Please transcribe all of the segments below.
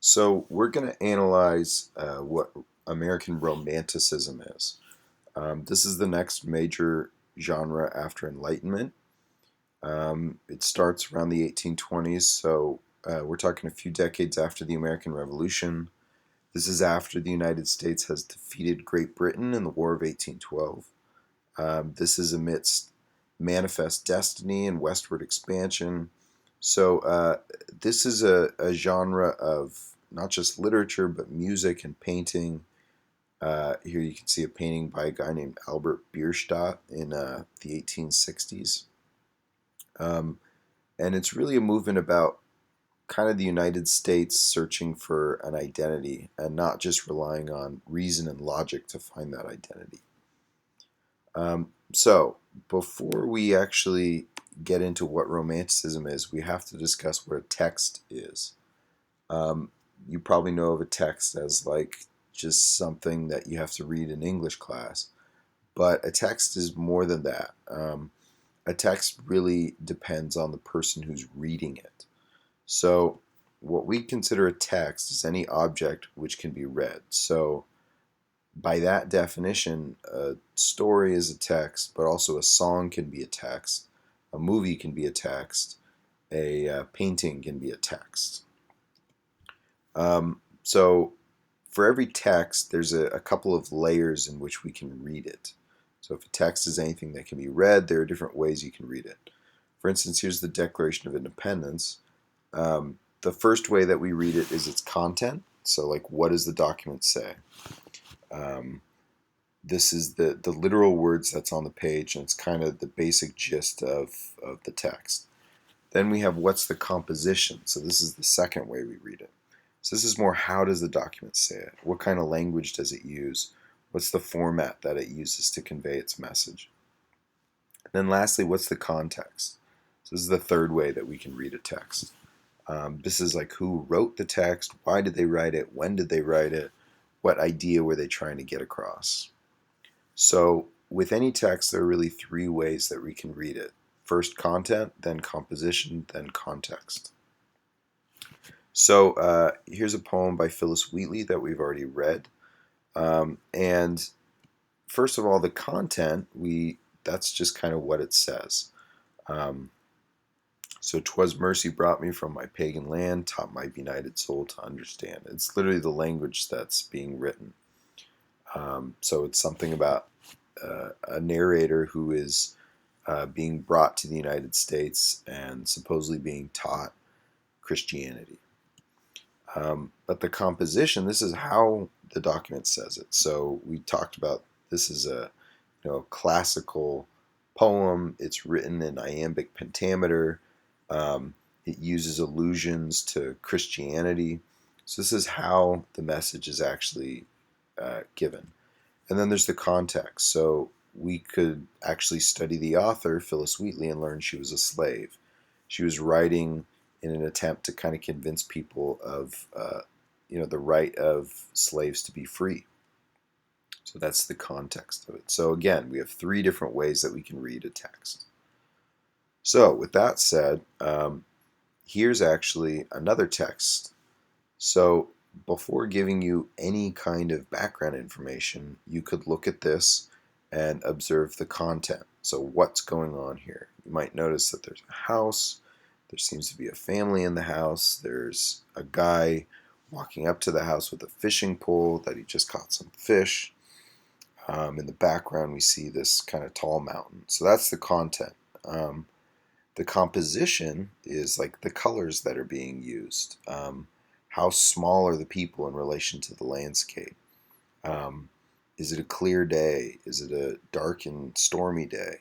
So we're going to analyze what American Romanticism is. This is the next major genre after Enlightenment. It starts around the 1820s, so we're talking a few decades after the American Revolution. This is after the United States has defeated Great Britain in the War of 1812. This is amidst manifest destiny and westward expansion. So this is a genre of not just literature, but music and painting. Here you can see a painting by a guy named Albert Bierstadt in the 1860s. And it's really a movement about kind of the United States searching for an identity and not just relying on reason and logic to find that identity. So before we actually get into what Romanticism is, we have to discuss what a text is. You probably know of a text as like just something that you have to read in English class, but a text is more than that. A text really depends on the person who's reading it. So what we consider a text is any object which can be read. So by that definition, a story is a text, but also a song can be a text, a movie can be a text, a painting can be a text. So for every text, there's a couple of layers in which we can read it. So if a text is anything that can be read, there are different ways you can read it. For instance, here's the Declaration of Independence. The first way that we read it is its content. So like, what does the document say? This is the literal words that's on the page, and it's kind of the basic gist of the text. Then we have what's the composition. So this is the second way we read it. So this is more how does the document say it? What kind of language does it use? What's the format that it uses to convey its message? And then lastly, what's the context? So this is the third way that we can read a text. This is like who wrote the text, why did they write it, when did they write it, what idea were they trying to get across? So with any text, there are really three ways that we can read it. First content, then composition, then context. So here's a poem by Phyllis Wheatley that we've already read. And first of all, the content, that's just kind of what it says. So 'twas mercy brought me from my pagan land, taught my benighted soul to understand. It's literally the language that's being written. So it's something about a narrator who is being brought to the United States and supposedly being taught Christianity. But the composition, this is how the document says it. So we talked about this is a classical poem. It's written in iambic pentameter. It uses allusions to Christianity. So this is how the message is actually given. And then there's the context. So we could actually study the author, Phyllis Wheatley, and learn she was a slave. She was writing in an attempt to kind of convince people of the right of slaves to be free. So that's the context of it. So again, we have three different ways that we can read a text. So with that said, here's actually another text. So before giving you any kind of background information, you could look at this and observe the content. So what's going on here? You might notice that there's a house. There seems to be a family in the house. There's a guy walking up to the house with a fishing pole that he just caught some fish. In the background, we see this kind of tall mountain. So that's the content. The composition is like the colors that are being used. How small are the people in relation to the landscape? Is it a clear day? Is it a dark and stormy day?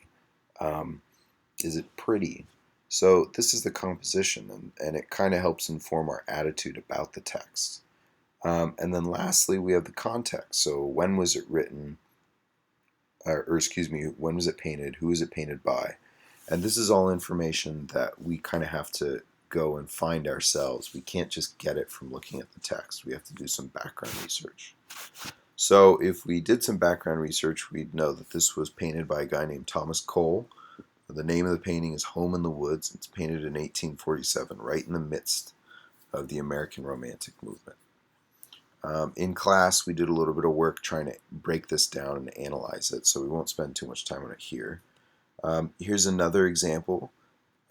Is it pretty? So this is the composition, and it kind of helps inform our attitude about the text. And then lastly, we have the context. So when was it written? Or excuse me, when was it painted? Who was it painted by? And this is all information that we kind of have to go and find ourselves. We can't just get it from looking at the text. We have to do some background research. So if we did some background research, we'd know that this was painted by a guy named Thomas Cole. The name of the painting is Home in the Woods. It's painted in 1847, right in the midst of the American Romantic movement. In class, we did a little bit of work trying to break this down and analyze it, so we won't spend too much time on it here. Here's another example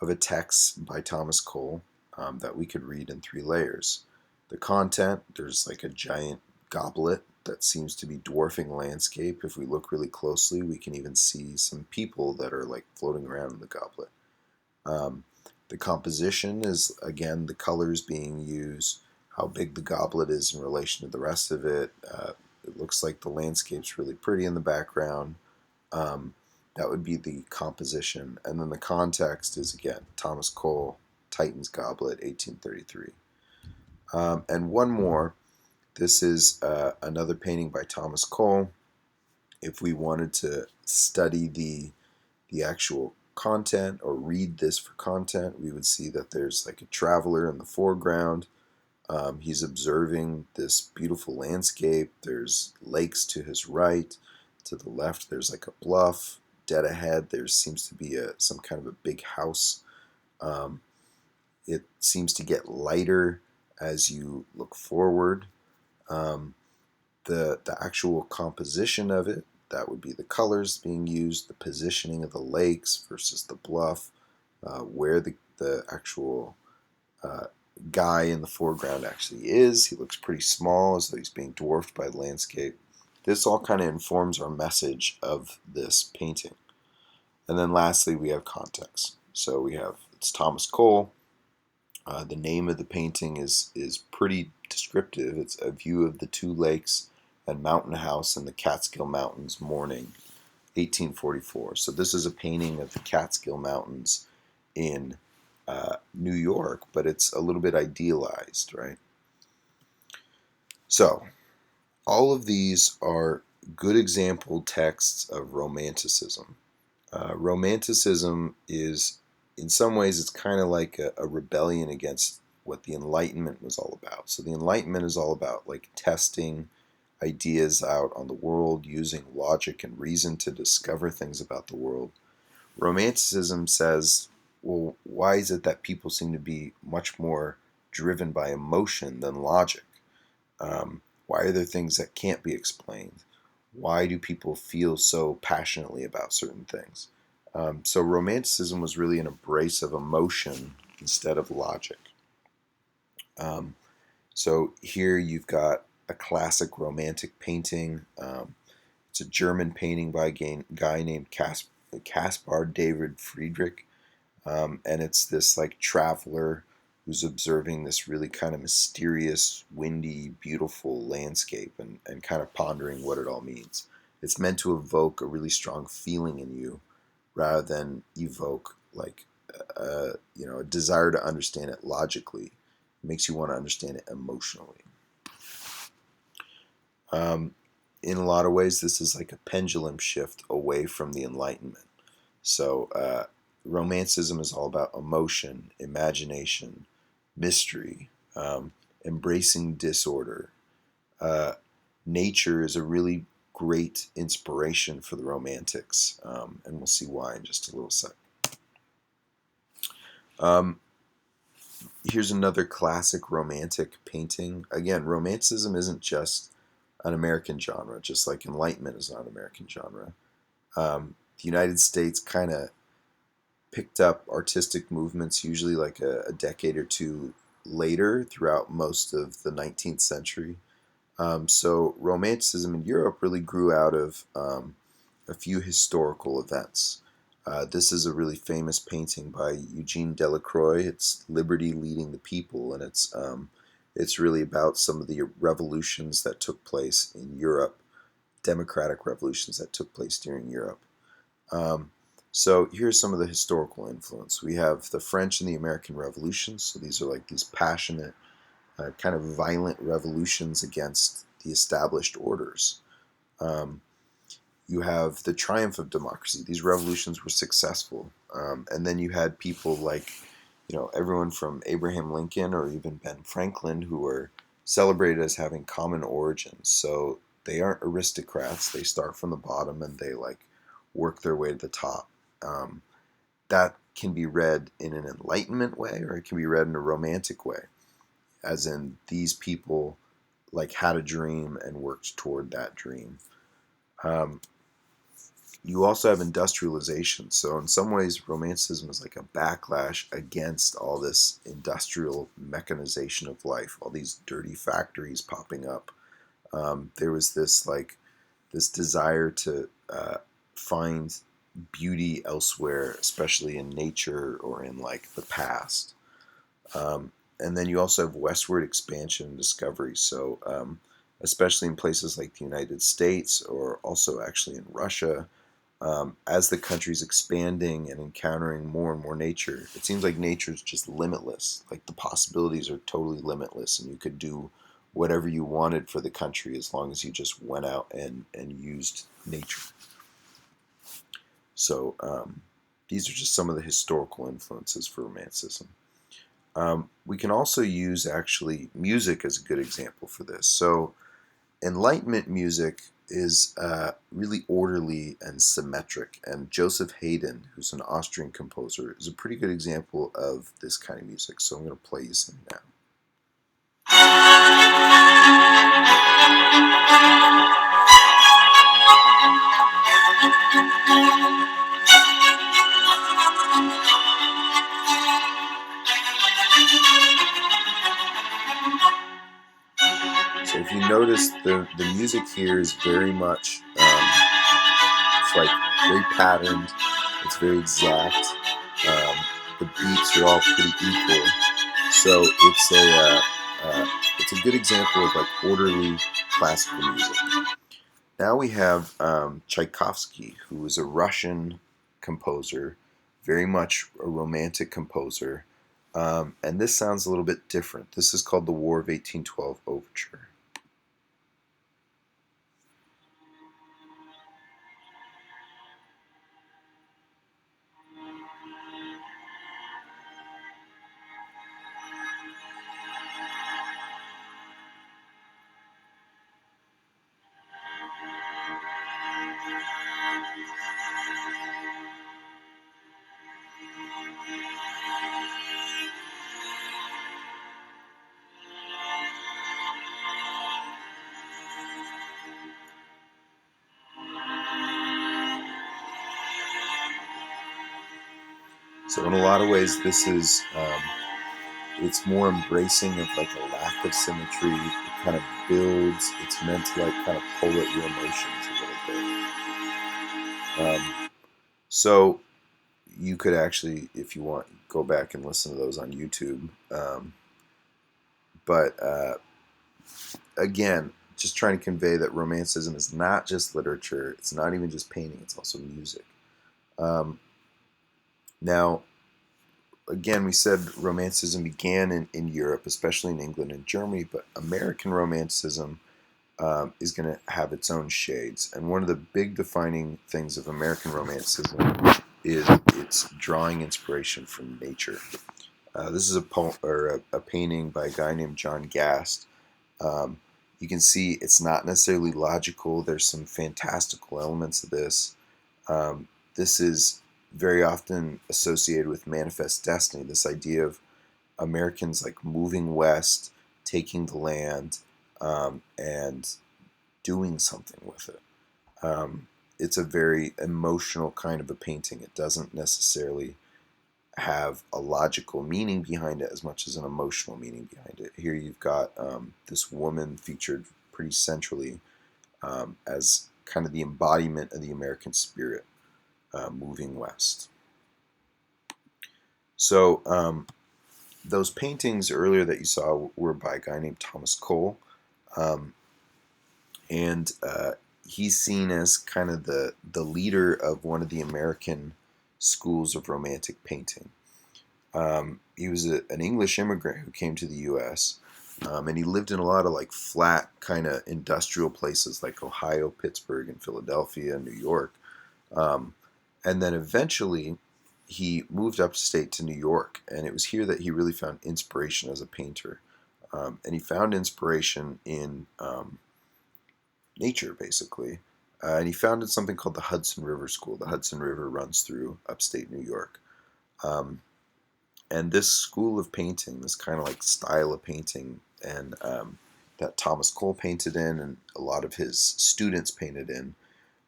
of a text by Thomas Cole that we could read in 3 layers. The content, there's like a giant goblet that seems to be dwarfing the landscape. If we look really closely, we can even see some people that are like floating around in the goblet. The composition is, again, the colors being used, how big the goblet is in relation to the rest of it. It looks like the landscape's really pretty in the background. That would be the composition. And then the context is, again, Thomas Cole, Titan's Goblet, 1833. And one more. This is another painting by Thomas Cole. If we wanted to study the actual content or read this for content, we would see that there's like a traveler in the foreground. He's observing this beautiful landscape. There's lakes to his right. To the left, there's like a bluff. Dead ahead, there seems to be some kind of a big house. It seems to get lighter as you look forward. The actual composition of it, that would be the colors being used, the positioning of the lakes versus the bluff, where the actual guy in the foreground actually is. He looks pretty small, as though he's being dwarfed by the landscape. This all kind of informs our message of this painting. And then lastly, we have context. So it's Thomas Cole. The name of the painting is pretty descriptive. It's a view of the 2 lakes and mountain house in the Catskill Mountains, morning, 1844. So this is a painting of the Catskill Mountains in New York, but it's a little bit idealized, right? So all of these are good example texts of Romanticism. Romanticism is, in some ways, it's kind of like a rebellion against what the Enlightenment was all about. So the Enlightenment is all about like testing ideas out on the world, using logic and reason to discover things about the world. Romanticism says, well, why is it that people seem to be much more driven by emotion than logic? Why are there things that can't be explained? Why do people feel so passionately about certain things? So Romanticism was really an embrace of emotion instead of logic. So here you've got a classic romantic painting. It's a German painting by a guy named Caspar David Friedrich. And it's this like traveler who's observing this really kind of mysterious, windy, beautiful landscape and kind of pondering what it all means. It's meant to evoke a really strong feeling in you rather than evoke like a desire to understand it logically. It makes you want to understand it emotionally. In a lot of ways, this is like a pendulum shift away from the Enlightenment. So Romanticism is all about emotion, imagination, mystery, embracing disorder. Nature is a really great inspiration for the Romantics, and we'll see why in just a little sec. Here's another classic Romantic painting. Again, Romanticism isn't just an American genre, just like Enlightenment is not an American genre. The United States kind of picked up artistic movements usually like a decade or two later throughout most of the 19th century. So Romanticism in Europe really grew out of a few historical events. This is a really famous painting by Eugene Delacroix. It's Liberty Leading the People, and it's really about some of the revolutions that took place in Europe, democratic revolutions that took place during Europe. So here's some of the historical influence. We have the French and the American Revolutions. So these are like these passionate, kind of violent revolutions against the established orders. You have the triumph of democracy. These revolutions were successful. And then you had people like, everyone from Abraham Lincoln or even Ben Franklin who were celebrated as having common origins. So they aren't aristocrats. They start from the bottom and they like work their way to the top. That can be read in an Enlightenment way or it can be read in a romantic way. as in these people like had a dream and worked toward that dream. You also have industrialization. So in some ways, Romanticism is like a backlash against all this industrial mechanization of life, all these dirty factories popping up. There was this desire to find beauty elsewhere, especially in nature or in like the past. And then you also have westward expansion and discovery. So especially in places like the United States, or also actually in Russia, as the country's expanding and encountering more and more nature, it seems like nature is just limitless. Like the possibilities are totally limitless, and you could do whatever you wanted for the country as long as you just went out and used nature. So these are just some of the historical influences for Romanticism. We can also use actually music as a good example for this. So Enlightenment music is really orderly and symmetric, and Joseph Haydn, who's an Austrian composer, is a pretty good example of this kind of music. So I'm going to play you some now. So if you notice, the music here is very much, it's like very patterned, it's very exact, the beats are all pretty equal, so it's a good example of like orderly classical music. Now we have Tchaikovsky, who is a Russian composer, very much a romantic composer, and this sounds a little bit different. This is called the War of 1812 Overture. So in a lot of ways, this is, it's more embracing of like a lack of symmetry. It kind of builds, it's meant to like kind of pull at your emotions a little bit. So you could actually, if you want, go back and listen to those on YouTube. But again, just trying to convey that Romanticism is not just literature, it's not even just painting, it's also music. Now, again, we said Romanticism began in Europe, especially in England and Germany, but American Romanticism is going to have its own shades. And one of the big defining things of American Romanticism is its drawing inspiration from nature. This is a painting by a guy named John Gast. You can see it's not necessarily logical. There's some fantastical elements of this. This is very often associated with manifest destiny, this idea of Americans like moving west, taking the land, and doing something with it. It's a very emotional kind of a painting. It doesn't necessarily have a logical meaning behind it as much as an emotional meaning behind it. Here you've got this woman featured pretty centrally as kind of the embodiment of the American spirit. Moving west. So those paintings earlier that you saw were by a guy named Thomas Cole, and he's seen as kind of the leader of one of the American schools of Romantic painting. He was an English immigrant who came to the U.S., and he lived in a lot of like flat kind of industrial places like Ohio, Pittsburgh, and Philadelphia, and New York. And then eventually he moved upstate to New York, and it was here that he really found inspiration as a painter. And he found inspiration in nature, basically. And he founded something called the Hudson River School. The Hudson River runs through upstate New York. And this school of painting, this kind of like style of painting, and that Thomas Cole painted in, and a lot of his students painted in,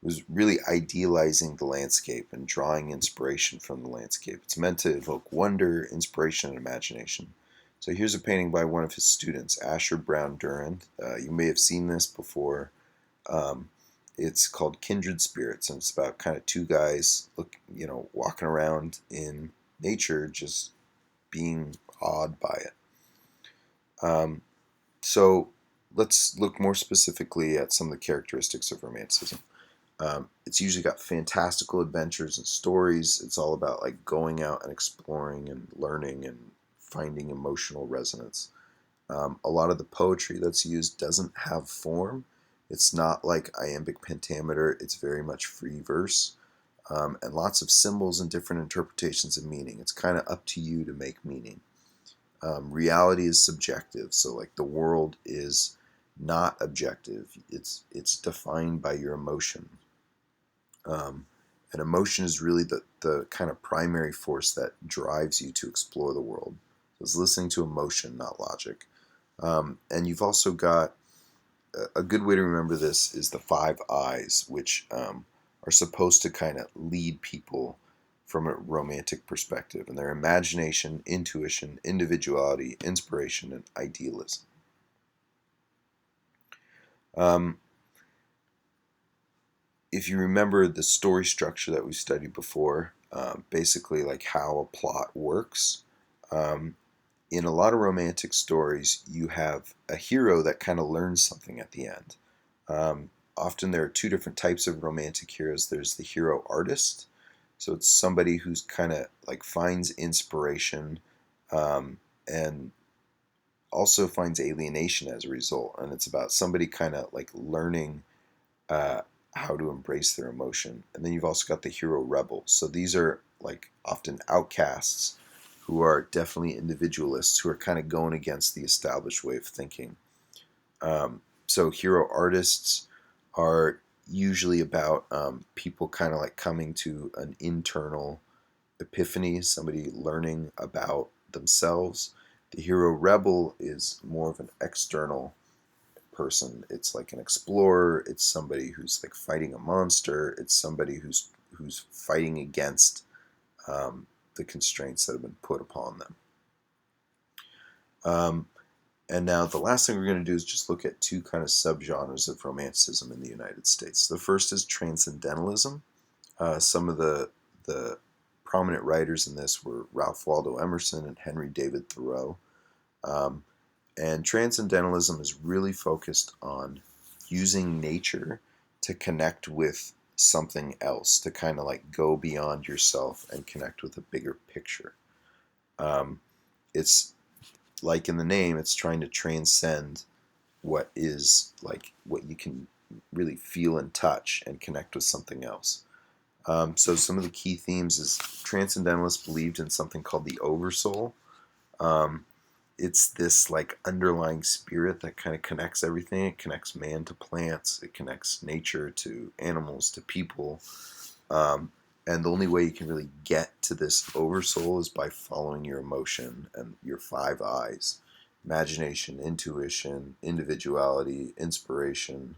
was really idealizing the landscape and drawing inspiration from the landscape. It's meant to evoke wonder, inspiration, and imagination. So here's a painting by one of his students, Asher Brown Durand. You may have seen this before. It's called Kindred Spirits, and it's about kind of two guys walking around in nature, just being awed by it. So let's look more specifically at some of the characteristics of Romanticism. It's usually got fantastical adventures and stories. It's all about like going out and exploring and learning and finding emotional resonance. A lot of the poetry that's used doesn't have form. It's not like iambic pentameter. It's very much free verse, and lots of symbols and different interpretations of meaning. It's kind of up to you to make meaning. Reality is subjective, so like the world is not objective. It's defined by your emotion. And emotion is really the kind of primary force that drives you to explore the world. So it's listening to emotion, not logic. And you've also got a good way to remember this is the 5 eyes, which are supposed to kind of lead people from a romantic perspective, and their imagination, intuition, individuality, inspiration, and idealism. If you remember the story structure that we studied before, basically like how a plot works, in a lot of romantic stories, you have a hero that kind of learns something at the end. Often there are 2 different types of romantic heroes. There's the hero artist, so it's somebody who's kind of like finds inspiration and also finds alienation as a result, and it's about somebody kind of like learning how to embrace their emotion. And then you've also got the hero rebel. So these are like often outcasts who are definitely individualists who are kind of going against the established way of thinking. So hero artists are usually about people kind of like coming to an internal epiphany, somebody learning about themselves. The hero rebel is more of an external person. It's like an explorer. It's somebody who's like fighting a monster. It's somebody who's fighting against the constraints that have been put upon them. And now the last thing we're going to do is just look at 2 kind of subgenres of Romanticism in the United States. The first is transcendentalism. Some of the prominent writers in this were Ralph Waldo Emerson and Henry David Thoreau. And transcendentalism is really focused on using nature to connect with something else, to kind of like go beyond yourself and connect with a bigger picture. It's like in the name, it's trying to transcend what is like what you can really feel and touch and connect with something else. So some of the key themes is transcendentalists believed in something called the oversoul. It's this like underlying spirit that kind of connects everything. It connects man to plants. It connects nature to animals to people. And the only way you can really get to this oversoul is by following your emotion and your 5 eyes: imagination, intuition, individuality, inspiration,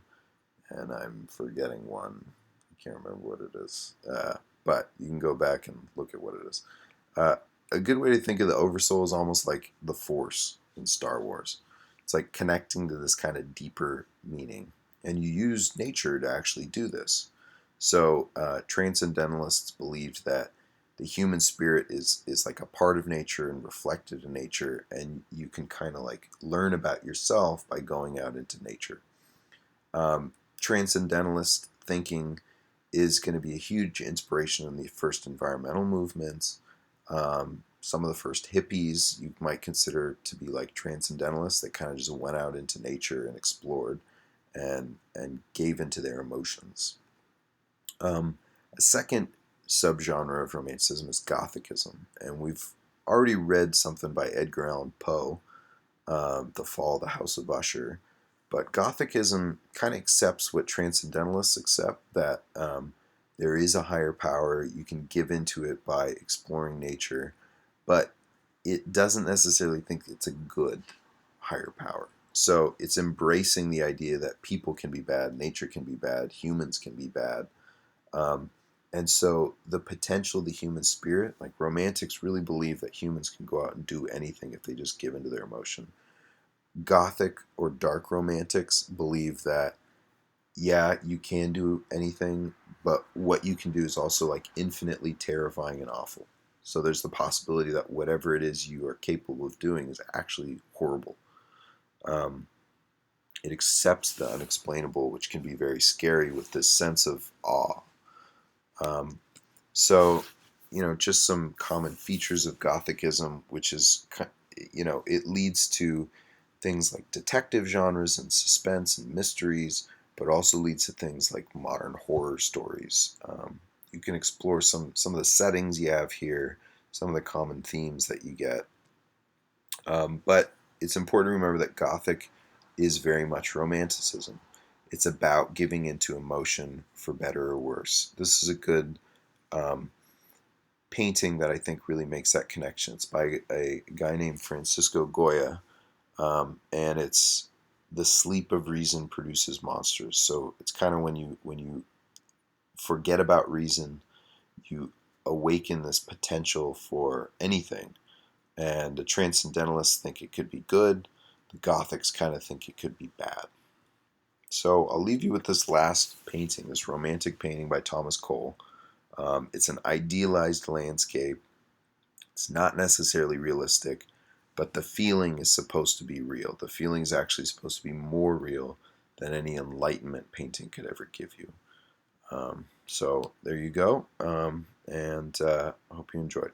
and I'm forgetting one. I can't remember what it is. But you can go back and look at what it is. A good way to think of the oversoul is almost like the Force in Star Wars. It's like connecting to this kind of deeper meaning. And you use nature to actually do this. So transcendentalists believed that the human spirit is like a part of nature and reflected in nature, and you can kind of like learn about yourself by going out into nature. Transcendentalist thinking is going to be a huge inspiration in the first environmental movements. Some of the first hippies you might consider to be like transcendentalists that kind of just went out into nature and explored and gave into their emotions. A second subgenre of Romanticism is Gothicism, and we've already read something by Edgar Allan Poe, The Fall of the House of Usher, but Gothicism kind of accepts what transcendentalists accept, that there is a higher power. You can give into it by exploring nature, but it doesn't necessarily think it's a good higher power. So it's embracing the idea that people can be bad, nature can be bad, humans can be bad. Um, and so the potential of the human spirit, like romantics really believe that humans can go out and do anything if they just give into their emotion. Gothic or dark romantics believe that, yeah, you can do anything, but what you can do is also like infinitely terrifying and awful. So there's the possibility that whatever it is you are capable of doing is actually horrible. Um, it accepts the unexplainable, which can be very scary with this sense of awe. Um, so, just some common features of Gothicism, which is, it leads to things like detective genres and suspense and mysteries, but also leads to things like modern horror stories. You can explore some of the settings you have here, some of the common themes that you get. But it's important to remember that Gothic is very much Romanticism. It's about giving into emotion for better or worse. This is a good um, painting that I think really makes that connection. It's by a guy named Francisco Goya, and it's the sleep of reason produces monsters. So it's kind of when you forget about reason, you awaken this potential for anything. And the transcendentalists think it could be good. The Gothics kind of think it could be bad. So I'll leave you with this last painting, this romantic painting by Thomas Cole. It's an idealized landscape. It's not necessarily realistic, but the feeling is supposed to be real. The feeling is actually supposed to be more real than any Enlightenment painting could ever give you. So there you go, and I hope you enjoyed.